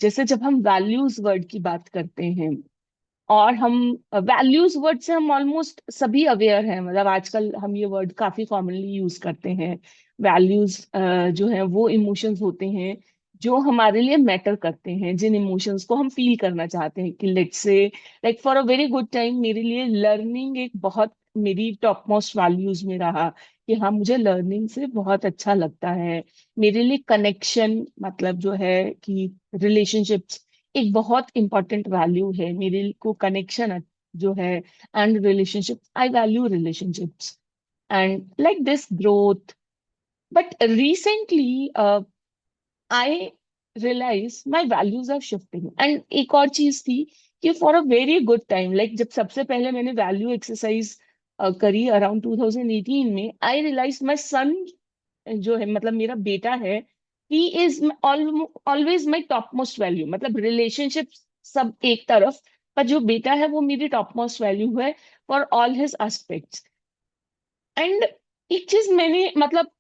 जैसे जब हम वैल्यूज वर्ड की बात करते हैं, और हम वैल्यूज वर्ड से हम ऑलमोस्ट सभी अवेयर हैं, मतलब आजकल हम ये वर्ड काफी कॉमनली यूज करते हैं। वैल्यूज जो है वो इमोशंस होते हैं जो हमारे लिए मैटर करते हैं, जिन इमोशंस को हम फील करना चाहते हैं। कि let's say like for a very good time मेरे लिए लर्निंग एक बहुत मेरी टॉप मोस्ट वैल्यूज में रहा, कि हाँ मुझे लर्निंग से बहुत अच्छा लगता है। मेरे लिए कनेक्शन मतलब जो है कि रिलेशनशिप्स एक बहुत इंपॉर्टेंट वैल्यू है मेरे को, कनेक्शन जो है and relationship. I value relationships and like this growth. But recently I realise my values are shifting. And एक और चीज थी कि for a very good time, like जब सबसे पहले मैंने वैल्यू एक्सरसाइज करी अराउंड 2018 में, आई रियलाइज माई सन जो है मतलब मेरा बेटा है, he is always my top most value. मतलब रिलेशनशिप सब एक तरफ, पर जो बेटा है वो मेरी टॉप मोस्ट वैल्यू है for all his aspects. And एक चीज मैंने मतलब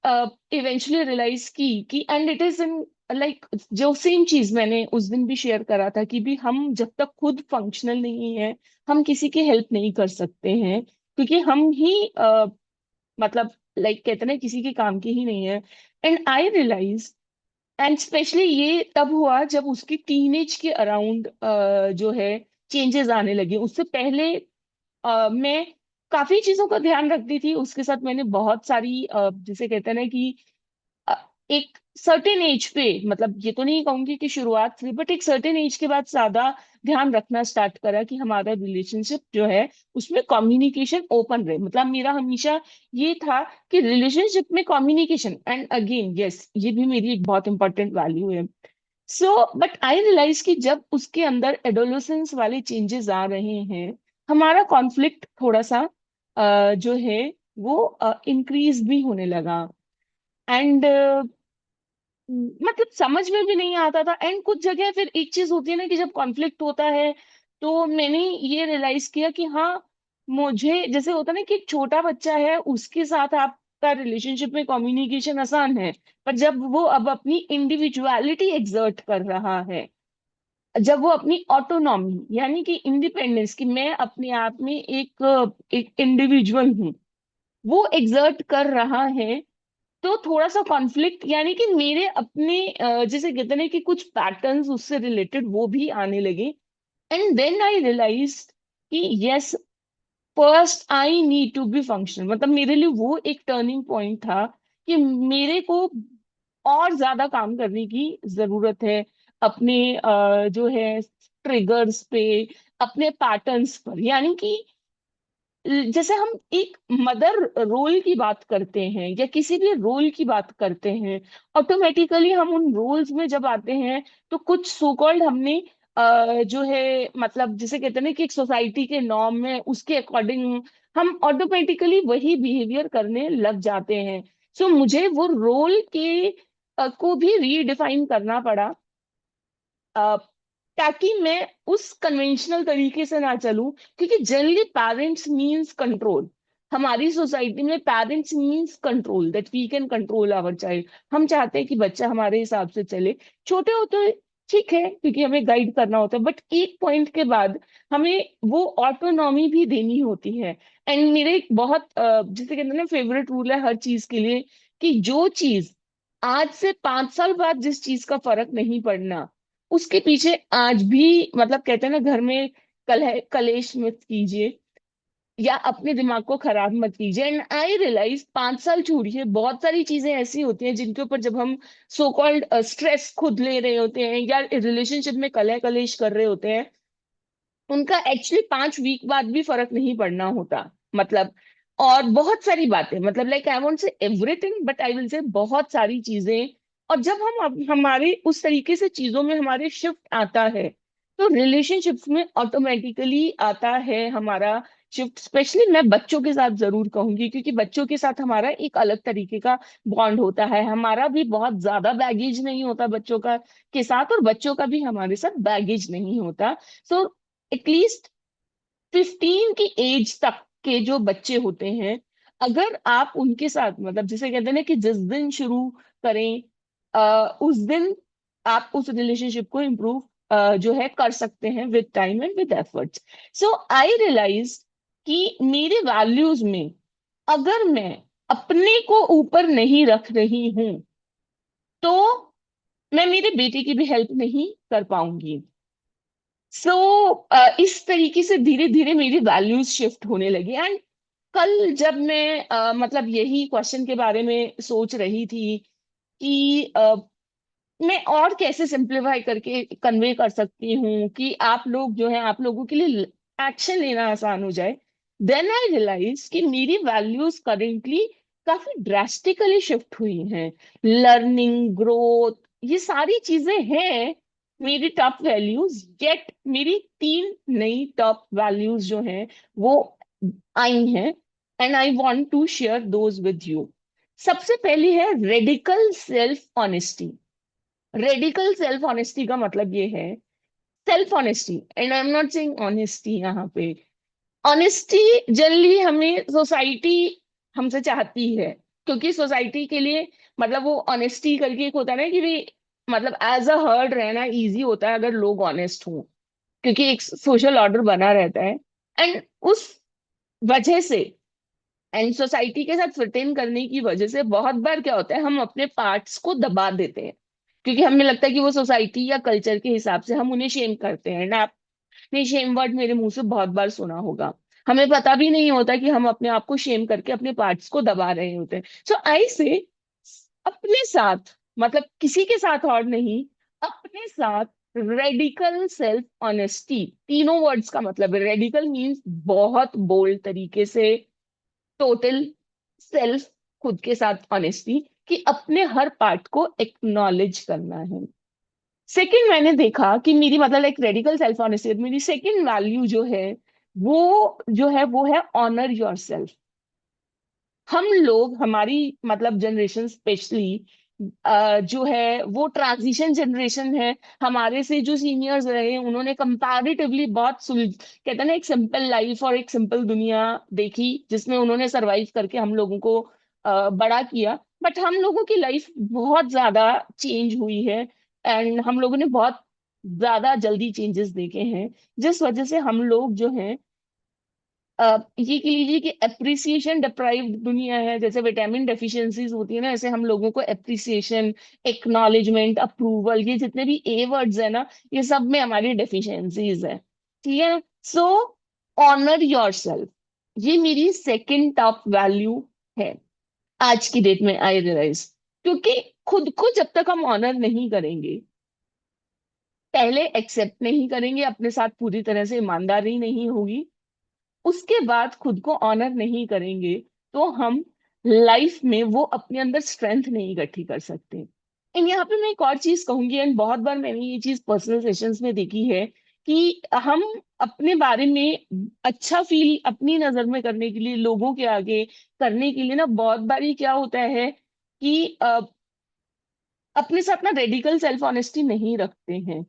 इवेंचुअली रियलाइज की कि and it is in like, जो सेम चीज मैंने उस दिन भी शेयर करा था कि भी हम जब तक खुद फंक्शनल नहीं है, हम किसी की हेल्प नहीं कर सकते हैं, क्योंकि हम ही मतलब लाइक कहते हैं ना किसी के काम की ही नहीं है। And I realise, and specially ये तब हुआ जब उसकी टीनेज के अराउंड जो है चेंजेस आने लगे। उससे पहले मैं काफी चीजों का ध्यान रखती थी उसके साथ। मैंने बहुत सारी जिसे कहते हैं ना कि अ, एक सर्टेन एज पे, मतलब ये तो नहीं कहूंगी कि शुरुआत से, बट एक सर्टेन एज के बाद ज्यादा ध्यान रखना स्टार्ट करा कि हमारा रिलेशनशिप जो है उसमें कम्युनिकेशन ओपन रहे। मतलब मेरा हमेशा ये था कि रिलेशनशिप में कम्युनिकेशन, एंड अगेन यस ये भी मेरी एक बहुत इंपॉर्टेंट वैल्यू है। सो बट आई रियलाइज कि जब उसके अंदर एडोलेसेंस वाले चेंजेस आ रहे हैं, हमारा कॉन्फ्लिक्ट थोड़ा सा जो है वो इंक्रीज भी होने लगा। एंड मतलब समझ में भी नहीं आता था। एंड कुछ जगह फिर एक चीज होती है ना कि जब कॉन्फ्लिक्ट होता है तो मैंने ये रियलाइज किया कि हाँ, मुझे जैसे होता है ना कि एक छोटा बच्चा है उसके साथ आपका रिलेशनशिप में कम्युनिकेशन आसान है, पर जब वो अब अपनी इंडिविजुअलिटी एक्सर्ट कर रहा है, जब वो अपनी ऑटोनॉमी यानी कि इंडिपेंडेंस, कि मैं अपने आप में एक इंडिविजुअल हूँ, वो एक्सर्ट कर रहा है, तो थोड़ा सा कॉन्फ्लिक्ट यानी कि मेरे अपने जैसे कहते हैं ना कि कुछ पैटर्न्स उससे रिलेटेड वो भी आने लगे। एंड देन आई रियलाइज कि yes, first I need to be functional. मतलब मेरे लिए वो एक टर्निंग पॉइंट था कि मेरे को और ज्यादा काम करने की जरूरत है अपने जो है ट्रिगर्स पे, अपने पैटर्न्स पर। यानी कि जैसे हम एक मदर रोल की बात करते हैं या किसी भी रोल की बात करते हैं, ऑटोमेटिकली हम उन रोल्स में जब आते हैं तो कुछ सो कॉल्ड हमने जो है मतलब जिसे कहते हैं ना कि एक सोसाइटी के नॉर्म में उसके अकॉर्डिंग हम ऑटोमेटिकली वही बिहेवियर करने लग जाते हैं। सो मुझे वो रोल के को भी रीडिफाइन करना पड़ा, अ, ताकि मैं उस कन्वेंशनल तरीके से ना चलूं। क्योंकि जनरली पेरेंट्स मींस कंट्रोल, हमारी सोसाइटी में parents means control, that we can control our child. हम चाहते हैं कि बच्चा हमारे हिसाब से चले। छोटे होते ठीक है क्योंकि हमें गाइड करना होता है, बट एक पॉइंट के बाद हमें वो ऑटोनॉमी भी देनी होती है। एंड मेरे एक बहुत जिसे कहते हैं ना फेवरेट रूल है हर चीज के लिए, कि जो चीज आज से 5 साल बाद जिस चीज का फर्क नहीं पड़ना, उसके पीछे आज भी मतलब कहते हैं ना घर में कलेश मत कीजिए या अपने दिमाग को खराब मत कीजिए। एंड आई रियलाइज 5 साल छोड़िए, बहुत सारी चीजें ऐसी होती हैं जिनके ऊपर जब हम सो कॉल्ड स्ट्रेस खुद ले रहे होते हैं या रिलेशनशिप में कलह कलेश कर रहे होते हैं, उनका एक्चुअली 5 वीक बाद भी फर्क नहीं पड़ना होता। मतलब और बहुत सारी बातें, मतलब like I won't say everything but I will say बहुत सारी चीजें। और जब हम हमारे उस तरीके से चीजों में हमारे शिफ्ट आता है, तो रिलेशनशिप्स में ऑटोमेटिकली आता है हमारा शिफ्ट। स्पेशली मैं बच्चों के साथ जरूर कहूंगी, क्योंकि बच्चों के साथ हमारा एक अलग तरीके का बॉन्ड होता है। हमारा भी बहुत ज्यादा बैगेज नहीं होता बच्चों का के साथ, और बच्चों का भी हमारे साथ बैगेज नहीं होता। सो एटलीस्ट 15 की एज तक के जो बच्चे होते हैं, अगर आप उनके साथ मतलब जिसे कहते हैं ना कि जिस दिन शुरू करें उस दिन आप उस रिलेशनशिप को इम्प्रूव जो है कर सकते हैं with time and with efforts. So I realise कि मेरे वैल्यूज में अगर मैं अपने को ऊपर नहीं रख रही हूं तो मैं मेरे बेटे की भी हेल्प नहीं कर पाऊंगी। सो इस तरीके से धीरे धीरे मेरी वैल्यूज शिफ्ट होने लगी। एंड कल जब मैं मतलब यही क्वेश्चन के बारे में सोच रही थी कि मैं और कैसे सिंप्लीफाई करके कन्वे कर सकती हूँ कि आप लोग जो है आप लोगों के लिए एक्शन लेना आसान हो जाए, देन आई रियलाइज कि मेरी वैल्यूज करेंटली काफी ड्रास्टिकली शिफ्ट हुई हैं। लर्निंग, ग्रोथ, ये सारी चीजें हैं मेरी टॉप वैल्यूज। गेट मेरी तीन नई टॉप वैल्यूज जो हैं वो आई हैं, and I want to share those with you. सबसे पहली है radical self honesty. Radical self honesty का मतलब ये है, self honesty, and I am not saying honesty यहाँ पे। ऑनेस्टी जनरली हमें सोसाइटी हमसे चाहती है, क्योंकि सोसाइटी के लिए मतलब वो ऑनेस्टी करके एक होता है ना कि भाई मतलब एज अ हर्ड रहना इजी होता है अगर लोग ऑनेस्ट हों, क्योंकि एक सोशल ऑर्डर बना रहता है। एंड उस वजह से एंड सोसाइटी के साथ फिट इन करने की वजह से बहुत बार क्या होता है, हम अपने पार्ट्स को दबा देते हैं, क्योंकि हमें लगता है कि वो सोसाइटी या कल्चर के हिसाब से हम उन्हें शेम करते हैं। एंड आपने शेम वर्ड मेरे मुंह से बहुत बार सुना होगा। हमें पता भी नहीं होता कि हम अपने आप को शेम करके अपने पार्ट्स को दबा रहे होते हैं। सो आई से अपने साथ, मतलब किसी के साथ और नहीं, अपने साथ रेडिकल सेल्फ ऑनेस्टी। तीनों वर्ड्स का मतलब है, रेडिकल मीन्स बहुत बोल्ड तरीके से, टोटल सेल्फ, खुद के साथ ऑनेस्टी, कि अपने हर पार्ट को एक्नॉलेज करना है। सेकंड, मैंने देखा कि मेरी मतलब एक रेडिकल सेल्फ ऑनेस्टी, मेरी सेकंड वैल्यू जो है वो है ऑनर योर सेल्फ। हम लोग, हमारी मतलब जनरेशन स्पेशली जो है वो ट्रांजिशन जनरेशन है। हमारे से जो सीनियर्स रहे उन्होंने कंपैरेटिवली बहुत कहते हैं ना, एक सिंपल लाइफ और एक सिंपल दुनिया देखी जिसमें उन्होंने सरवाइव करके हम लोगों को बड़ा किया। बट हम लोगों की लाइफ बहुत ज्यादा चेंज हुई है, एंड हम लोगों ने बहुत ज्यादा जल्दी चेंजेस देखे हैं, जिस वजह से हम लोग जो हैं ये कह लीजिए कि एप्रिसिएशन डिप्राइव्ड दुनिया है। जैसे विटामिन डेफिशिएंसीज होती है ना, ऐसे हम लोगों को एप्रिसिएशन, एक्नॉलेजमेंट, अप्रूवल, ये जितने भी ए वर्ड्स है ना, ये सब में हमारी डेफिशिएंसीज है। ठीक है। सो ऑनर योरसेल्फ, ये मेरी सेकंड टॉप वैल्यू है आज की डेट में, आई रियलाइज। क्योंकि खुद को जब तक हम ऑनर नहीं करेंगे, पहले एक्सेप्ट नहीं करेंगे, अपने साथ पूरी तरह से ईमानदारी नहीं होगी, उसके बाद खुद को ऑनर नहीं करेंगे, तो हम लाइफ में वो अपने अंदर स्ट्रेंथ नहीं इकट्ठी कर सकते। एंड यहाँ पे मैं एक और चीज कहूंगी, एंड बहुत बार मैंने ये चीज पर्सनल सेशंस में देखी है, कि हम अपने बारे में अच्छा फील अपनी नजर में करने के लिए, लोगों के आगे करने के लिए ना, बहुत बार ये क्या होता है कि अपने साथ ना रेडिकल सेल्फ ऑनेस्टी नहीं रखते हैं।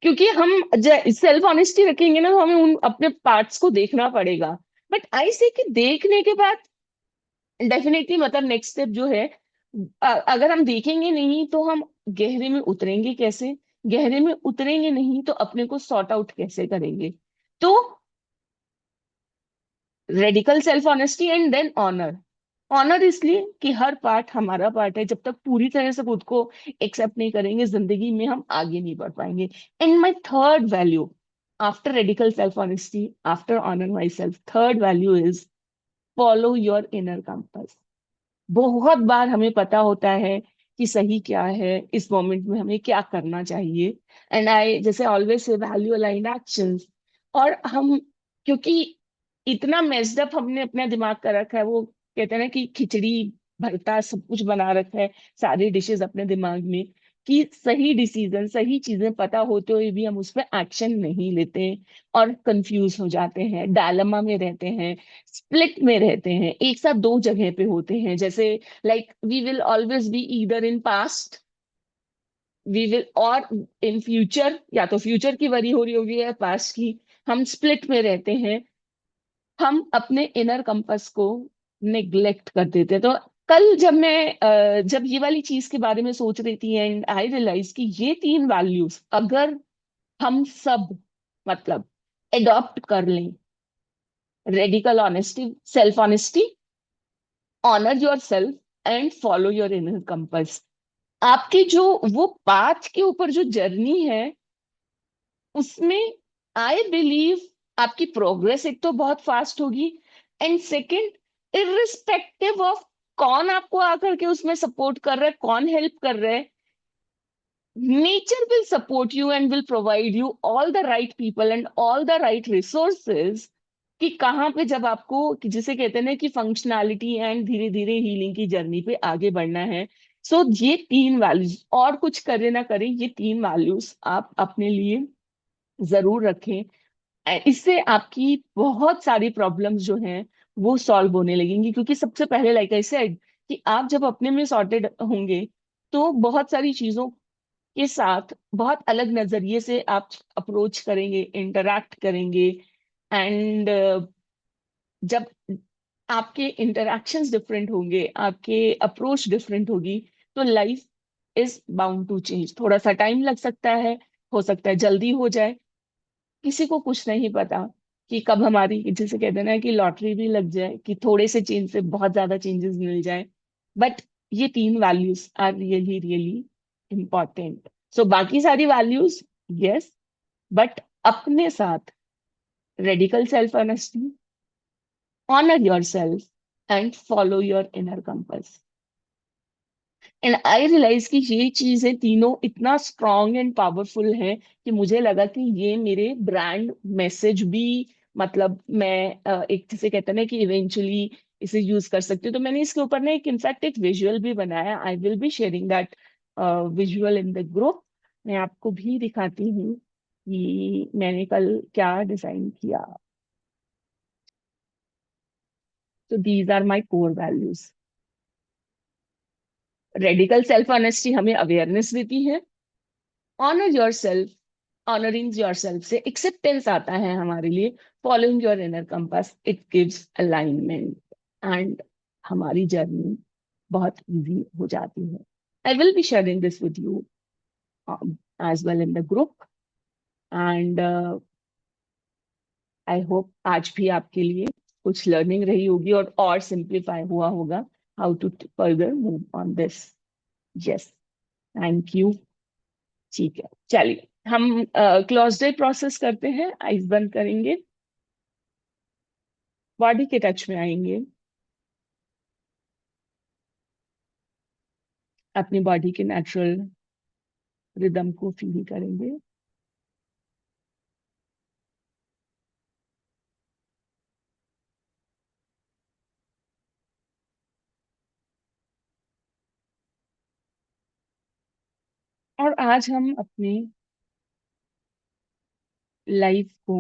क्योंकि हम सेल्फ ऑनेस्टी रखेंगे ना, तो हमें उन अपने पार्ट्स को देखना पड़ेगा। बट आई से कि देखने के बाद डेफिनेटली मतलब नेक्स्ट स्टेप जो है, अगर हम देखेंगे नहीं तो हम गहरे में उतरेंगे कैसे, गहरे में उतरेंगे नहीं तो अपने को सॉर्ट आउट कैसे करेंगे। तो radical self honesty and then honour. Honour इसलिए कि हर पार्ट हमारा पार्ट है, जब तक पूरी तरह से खुद को एक्सेप्ट नहीं करेंगे जिंदगी में हम आगे नहीं बढ़ पाएंगे। And my third value after radical self honesty, after honour myself, third value is follow your inner compass. बहुत बार हमें पता होता है कि सही क्या है, इस मोमेंट में हमें क्या करना चाहिए, एंड आई जैसे always say value aligned actions. और हम, क्योंकि इतना मेस्ड अप हमने अपना दिमाग कर रखा है, वो कहते हैं ना कि खिचड़ी भरता सब कुछ बना रखा है, सारी डिशेस अपने दिमाग में, कि सही डिसीजन, सही चीजें पता होते हुए भी हम उस पर एक्शन नहीं लेते और कंफ्यूज हो जाते हैं, डायलेमा में रहते हैं, स्प्लिट में रहते हैं, एक साथ दो जगह पे होते हैं। जैसे like we will always be either in past, we will, or in future, या तो फ्यूचर की वरी हो रही होगी या पास्ट की, हम स्प्लिट में रहते हैं। हम अपने इनर कंपास को निग्लेक्ट कर देते हैं। तो कल जब मैं जब ये वाली चीज के बारे में सोच रही थी, एंड आई रियलाइज कि ये तीन वैल्यूज अगर हम सब मतलब एडॉप्ट कर लें: radical honesty, self honesty, honour yourself and follow your inner compass, आपकी जो वो पाथ के ऊपर जो जर्नी है उसमें आई बिलीव आपकी प्रोग्रेस एक तो बहुत फास्ट होगी, एंड सेकंड इररिस्पेक्टिव ऑफ कौन आपको आकर के उसमें सपोर्ट कर रहा है, कौन हेल्प कर रहा है, nature will support you and will provide you all the right people and all the right resources, कि कहाँ पे जब आपको कि जिसे कहते हैं ना कि फंक्शनैलिटी एंड धीरे धीरे हीलिंग की जर्नी पे आगे बढ़ना है। सो ये तीन वैल्यूज, और कुछ करे ना करे, ये तीन वैल्यूज आप अपने लिए जरूर रखें। इससे आपकी बहुत सारी प्रॉब्लम्स जो हैं वो सॉल्व होने लगेंगी, क्योंकि सबसे पहले लाइक आई सेड कि आप जब अपने में सॉर्टेड होंगे तो बहुत सारी चीजों के साथ बहुत अलग नजरिए से आप अप्रोच करेंगे, इंटरैक्ट करेंगे। एंड जब आपके इंटरैक्शंस डिफरेंट होंगे, आपके अप्रोच डिफरेंट होगी, तो life is bound to change. थोड़ा सा टाइम लग सकता है, हो सकता है जल्दी हो जाए, किसी को कुछ नहीं पता कि कब हमारी, जिसे कहते हैं ना कि लॉटरी भी लग जाए, कि थोड़े से चेंज से बहुत ज्यादा चेंजेस मिल जाए। बट ये तीन values are really really important. So बाकी सारी वैल्यूज, यस, बट अपने साथ radical self honesty, honour yourself and follow your inner compass. And I realise कि ये चीजें तीनों इतना स्ट्रांग एंड पावरफुल है कि मुझे लगा कि ये मेरे ब्रांड मैसेज भी, मतलब मैं एक जिसे कहते हैं ना कि इवेंचुअली इसे यूज कर सकती हूँ। तो मैंने इसके ऊपर ना एक इनफैक्ट एक विजुअल भी बनाया। आई will be sharing that visual in the group. मैं आपको भी दिखाती हूँ कि मैंने कल क्या डिजाइन किया। तो these are my core values. Radical self honesty हमें अवेयरनेस देती है। Honour yourself, honouring yourself से एक्सेप्टेंस आता है हमारे लिए। Following your inner compass, it gives alignment, and हमारी जर्नी बहुत इजी हो जाती है। I will be sharing this with you as well in the group. And I hope आज भी आपके लिए कुछ लर्निंग रही होगी और सिंप्लीफाई हुआ होगा how to further move on this. Yes, thank you. ठीक है, चलिए हम क्लोज डे प्रोसेस करते हैं, आइज बंद करेंगे, बॉडी के टच में आएंगे, अपनी बॉडी के नेचुरल रिदम को फील करेंगे। और आज हम अपनी लाइफ को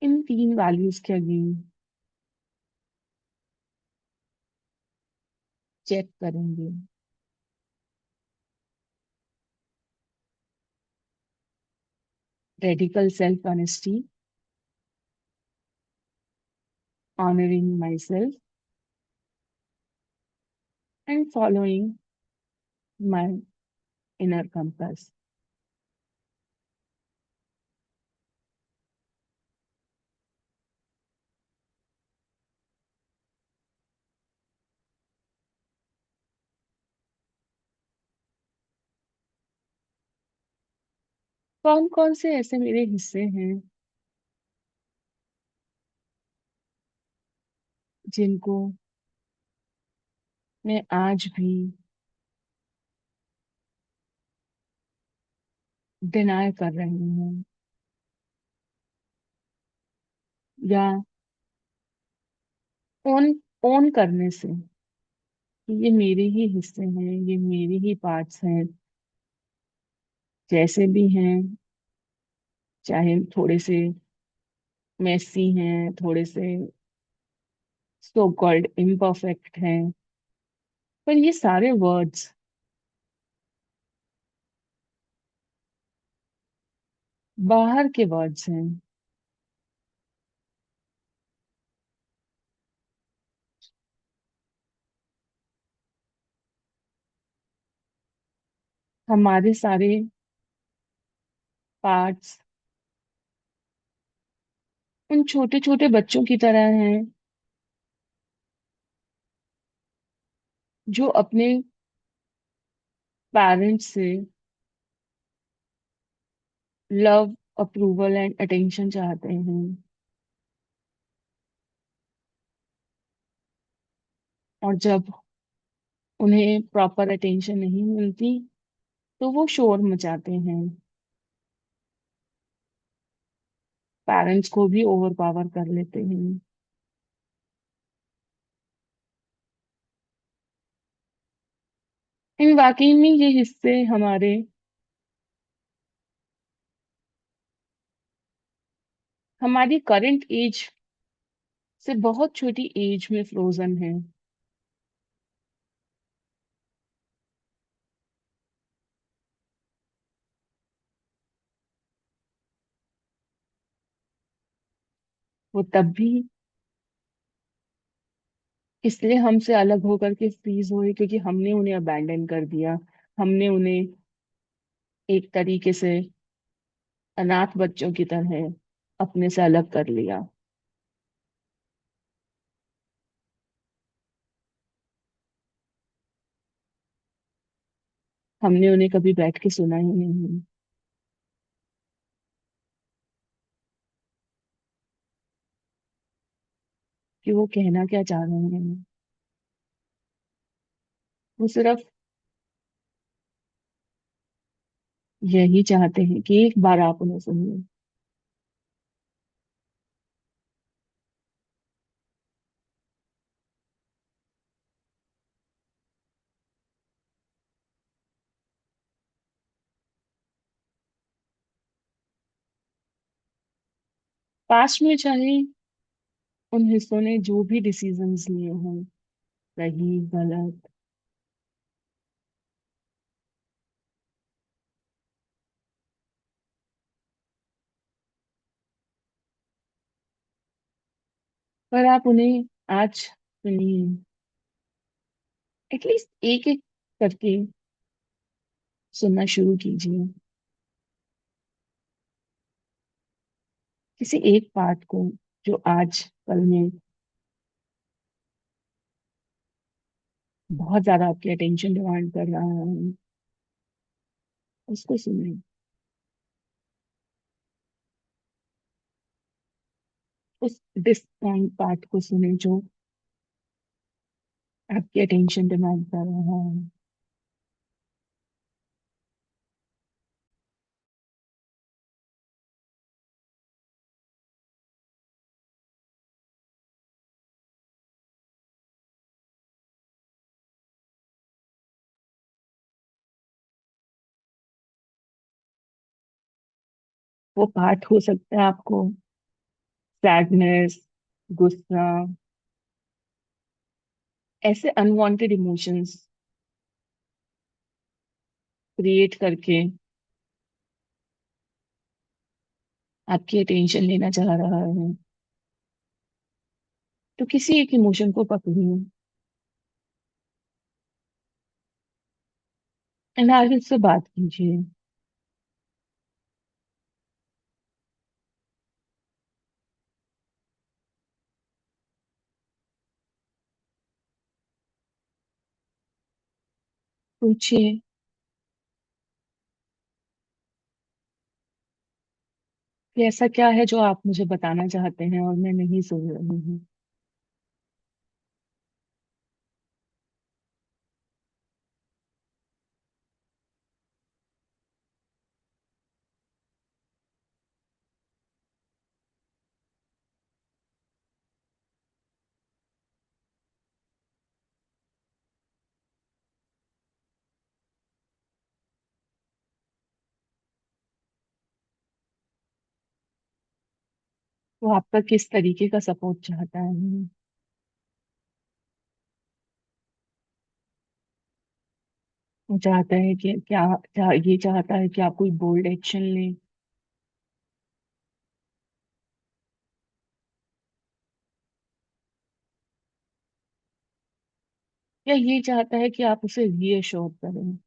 इन तीन वैल्यूज के अगेंस्ट चेक करेंगे। Radical self honesty, honouring my self and following my inner compass. कौन कौन से ऐसे मेरे हिस्से हैं जिनको मैं आज भी डिनाय कर रही हूँ, या ओन ओन करने से कि ये मेरे ही हिस्से हैं, ये मेरे ही पार्ट्स हैं, जैसे भी हैं, चाहे थोड़े से मेसी हैं, थोड़े से सो कॉल्ड इम्परफेक्ट हैं, पर ये सारे वर्ड्स बाहर के वर्ड्स हैं। हमारे सारे पार्ट्स उन छोटे छोटे बच्चों की तरह हैं जो अपने पेरेंट्स से लव, अप्रूवल एंड अटेंशन चाहते हैं। और जब उन्हें प्रॉपर अटेंशन नहीं मिलती तो वो शोर मचाते हैं, पेरेंट्स को भी ओवर पावर कर लेते हैं। इन वाकई में ये हिस्से हमारी करंट एज से बहुत छोटी एज में फ्रोजन है। वो तब भी इसलिए हमसे अलग होकर के फ्रीज हुए क्योंकि हमने उन्हें अबैंडन कर दिया। हमने उन्हें एक तरीके से अनाथ बच्चों की तरह अपने से अलग कर लिया। हमने उन्हें कभी बैठ के सुना ही नहीं। कि वो कहना क्या चाह रहे हैं। वो सिर्फ यही चाहते हैं कि एक बार आप उन्हें सुनिए। पास्ट में चाहे उन हिस्सों ने जो भी डिसीजंस लिए हों, सही गलत, पर आप उन्हें आज सुनिए। एटलीस्ट एक एक करके सुनना शुरू कीजिए। किसी एक पार्ट को जो आज कल में बहुत ज्यादा आपकी अटेंशन डिमांड कर रहा है, उसको सुनिए। उस डिस्काउंट पार्ट को सुने जो आपकी अटेंशन डिमांड कर रहा है। वो पार्ट हो सकता है आपको सैडनेस, गुस्सा, ऐसे अनवांटेड इमोशंस क्रिएट करके आपकी अटेंशन लेना चाह रहा है। तो किसी एक इमोशन को पकड़िए एंड आगे उससे बात कीजिए। पूछिए कि ऐसा क्या है जो आप मुझे बताना चाहते हैं और मैं नहीं सुन रही हूँ। वो आपका किस तरीके का सपोर्ट चाहता है। वो चाहता है कि ये चाहता है कि आप कोई बोल्ड एक्शन लें, या ये चाहता है कि आप उसे रीअश्योर करें।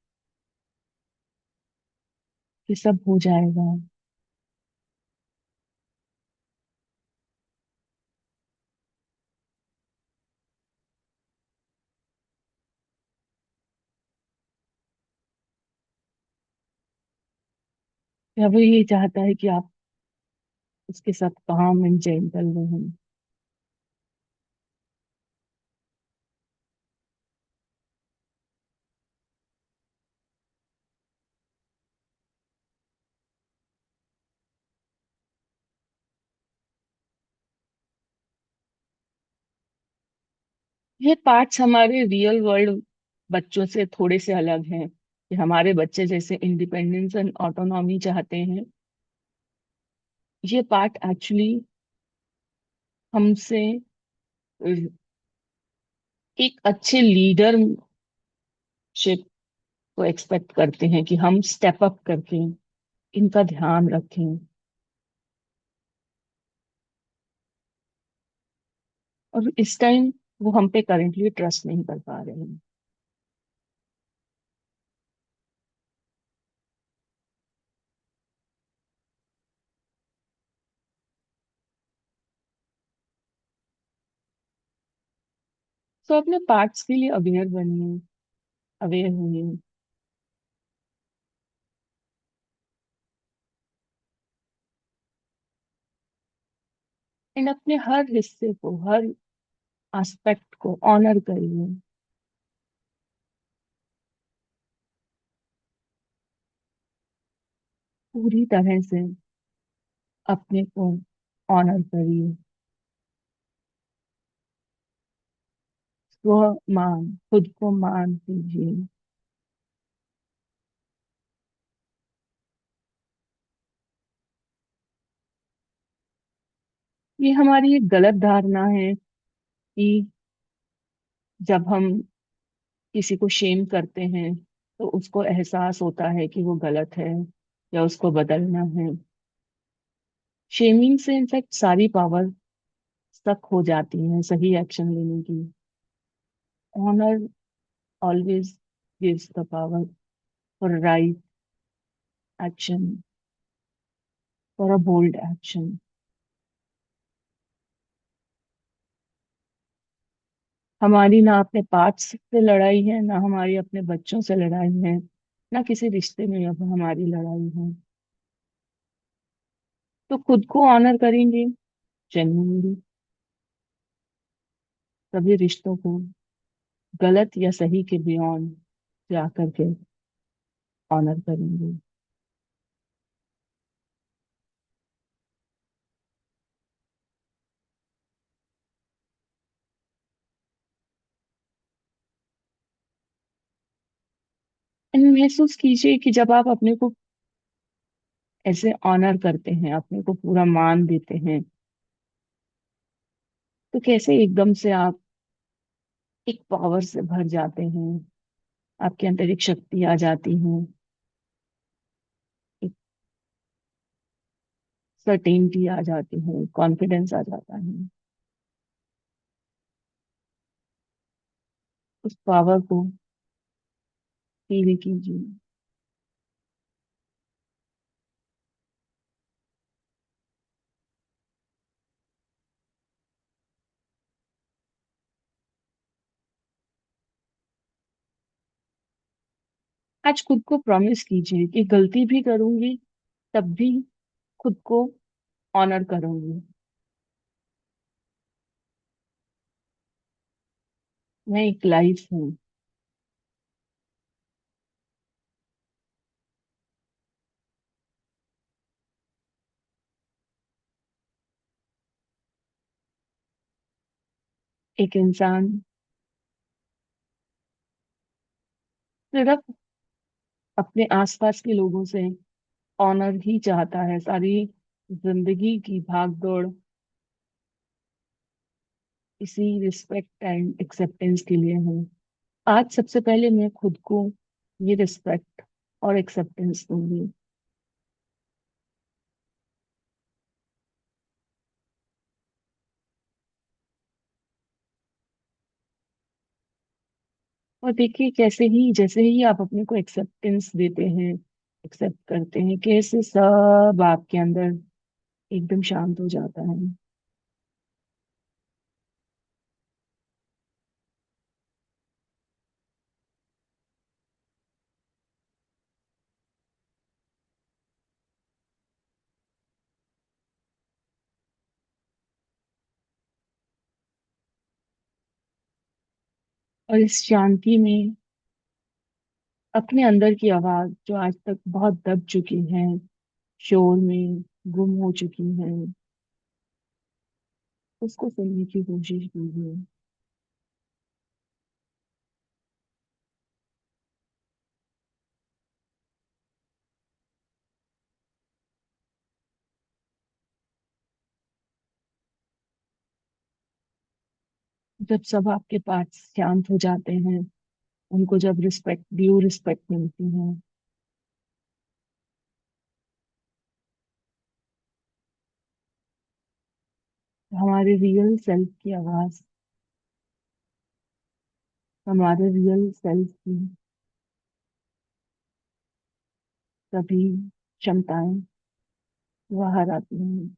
ये सब हो जाएगा। या वो ये चाहता है कि आप उसके साथ काम एंड जेंटल रहें। ये पार्ट्स हमारे रियल वर्ल्ड बच्चों से थोड़े से अलग हैं, कि हमारे बच्चे जैसे इंडिपेंडेंस एंड ऑटोनॉमी चाहते हैं, ये पार्ट एक्चुअली हमसे एक अच्छे लीडरशिप को एक्सपेक्ट करते हैं, कि हम स्टेप अप करके इनका ध्यान रखें। और इस टाइम वो हम पे करेंटली ट्रस्ट नहीं कर पा रहे हैं। तो अपने पार्ट्स के लिए अवेयर बनिए, अवेयर होइए। एंड अपने हर हिस्से को, हर एस्पेक्ट को ऑनर करिए। पूरी तरह से अपने को ऑनर करिए। स्व मान, खुद को मान दीजिए। ये हमारी एक गलत धारणा है कि जब हम किसी को शेम करते हैं तो उसको एहसास होता है कि वो गलत है या उसको बदलना है। शेमिंग से इनफैक्ट सारी पावर तक हो जाती है सही एक्शन लेने की। Honour always gives the power for right action, for a bold action. हमारी ना अपने पास्ट से लड़ाई है, ना हमारी अपने बच्चों से लड़ाई है, ना किसी रिश्ते में अब हमारी लड़ाई है। तो खुद को ऑनर करेंगे जेन्युइनली, तभी रिश्तों को गलत या सही के बियॉन्ड जा करके ऑनर करेंगे। एंड महसूस कीजिए कि जब आप अपने को ऐसे ऑनर करते हैं, अपने को पूरा मान देते हैं, तो कैसे एकदम से आप एक पावर से भर जाते हैं। आपके अंदर एक शक्ति आ जाती है, एक सर्टेनिटी आ जाती है, कॉन्फिडेंस आ जाता है। उस पावर को फील कीजिए। आज खुद को प्रॉमिस कीजिए कि गलती भी करूंगी तब भी खुद को ऑनर करूंगी। मैं एक लाइफ हूँ। एक इंसान सिर्फ अपने आसपास के लोगों से ऑनर ही चाहता है। सारी जिंदगी की भाग दौड़ इसी रिस्पेक्ट एंड एक्सेप्टेंस के लिए है। आज सबसे पहले मैं खुद को ये रिस्पेक्ट और एक्सेप्टेंस दूंगी। और देखिए, कैसे ही जैसे ही आप अपने को एक्सेप्टेंस देते हैं, एक्सेप्ट करते हैं, कैसे सब आपके अंदर एकदम शांत हो जाता है। और इस शांति में अपने अंदर की आवाज जो आज तक बहुत दब चुकी है, शोर में गुम हो चुकी है, उसको सुनने की कोशिश कीजिए। जब सब आपके पास शांत हो जाते हैं, उनको जब रिस्पेक्ट, ड्यू रिस्पेक्ट मिलती है, तो हमारे रियल सेल्फ की आवाज, हमारे रियल सेल्फ की सभी क्षमताएं बाहर आती हैं।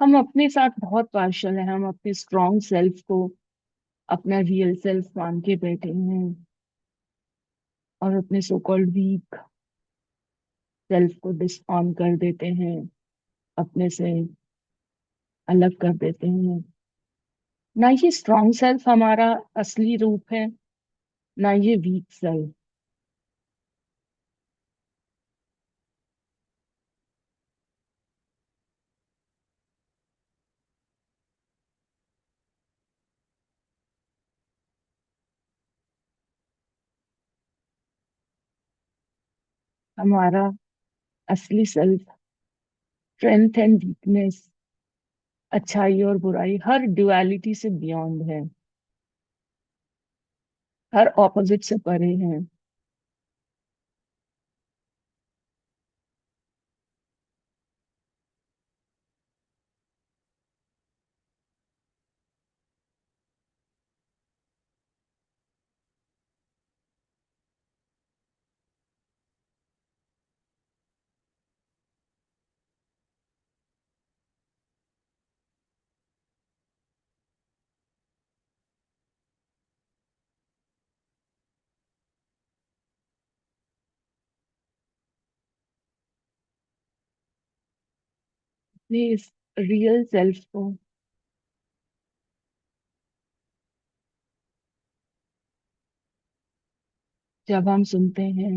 हम अपने साथ बहुत पार्शल हैं, हम अपने स्ट्रॉन्ग सेल्फ को अपना रियल सेल्फ मान के बैठे हैं, और अपने सो कॉल्ड वीक सेल्फ को डिसऑन कर देते हैं, अपने से अलग कर देते हैं। ना ये स्ट्रॉन्ग सेल्फ हमारा असली रूप है, ना ये वीक सेल्फ। हमारा असली सेल्फ स्ट्रेंथ एंड वीकनेस, अच्छाई और बुराई, हर ड्युअलिटी से बियॉन्ड है, हर ऑपोजिट से परे है। अपने इस रियल सेल्फ को जब हम सुनते हैं,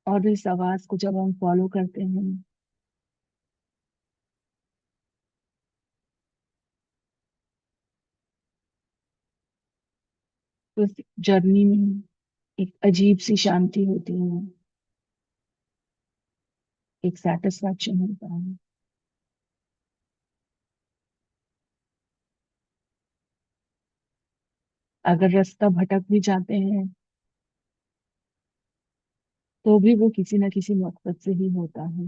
और इस आवाज को जब हम फॉलो करते हैं, तो इस जर्नी में एक अजीब सी शांति होती है, एक सेटिस्फैक्शन होता है। अगर रास्ता भटक भी जाते हैं, तो भी वो किसी न किसी मकसद से ही होता है,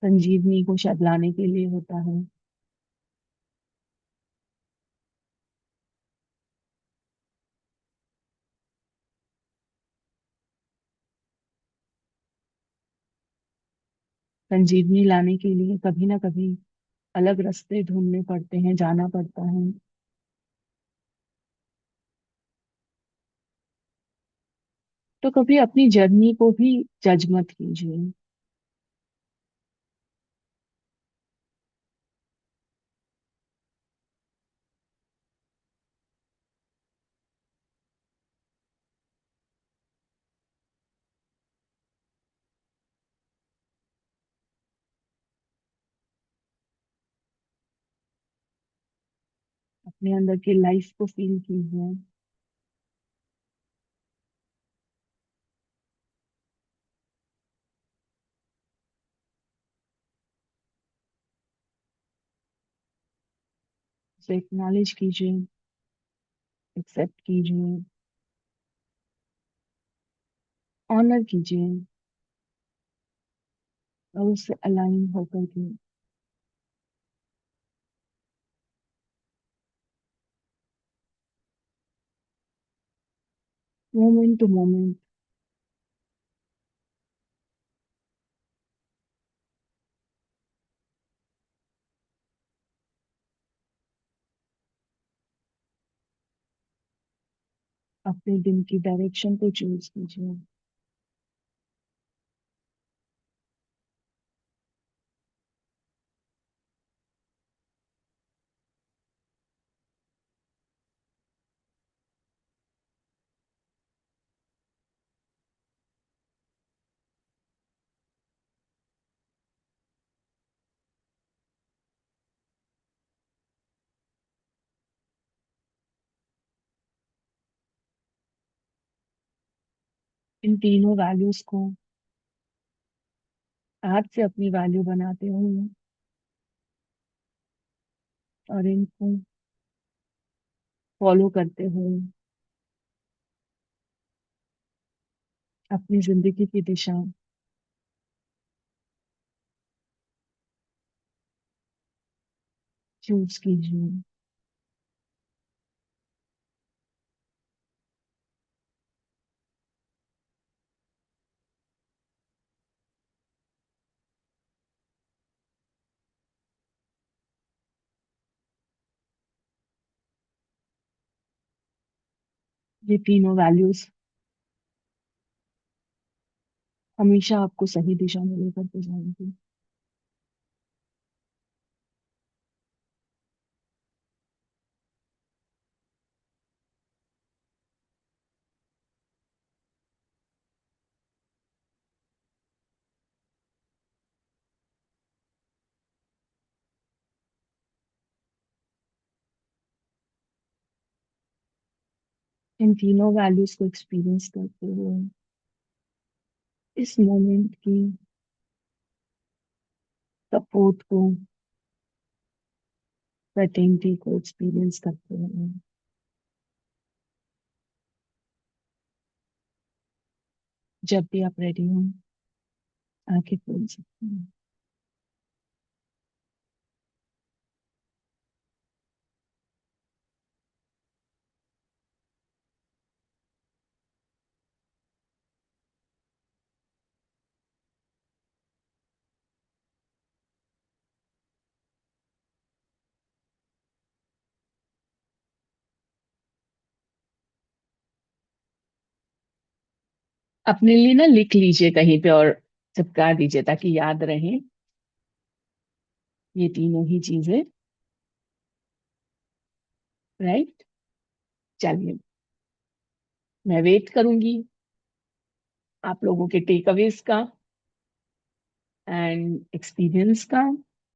संजीवनी को शायद लाने के लिए होता है। संजीवनी लाने के लिए कभी ना कभी अलग रास्ते ढूंढने पड़ते हैं, जाना पड़ता है। तो कभी अपनी जर्नी को भी जज मत कीजिए। अपने अंदर की लाइफ को फील कीजिए। उसे एक्नॉलेज कीजिए, एक्सेप्ट कीजिए, ऑनर कीजिए और उससे अलाइन होकर के मोमेंट टू मोमेंट अपने दिन की डायरेक्शन को चूज कीजिए। इन तीनों वैल्यूज को आज से अपनी वैल्यू बनाते हुए और इनको फॉलो करते हुए अपनी जिंदगी की दिशा चूज कीजिए। ये तीनों वैल्यूज हमेशा आपको सही दिशा में लेकर के जाएंगी। इन तीनों वैल्यूज को एक्सपीरियंस करते हुए इस मोमेंट की सपोर्ट को सर्टेनिटी को एक्सपीरियंस करते हुए जब भी आप रेडी हो आंखें खोल सकते हैं। अपने लिए ना लिख लीजिए कहीं पे और चिपका दीजिए ताकि याद रहे ये तीनों ही चीजें। राइट। चलिए, मैं वेट करूंगी आप लोगों के टेक अवेज का एंड एक्सपीरियंस का।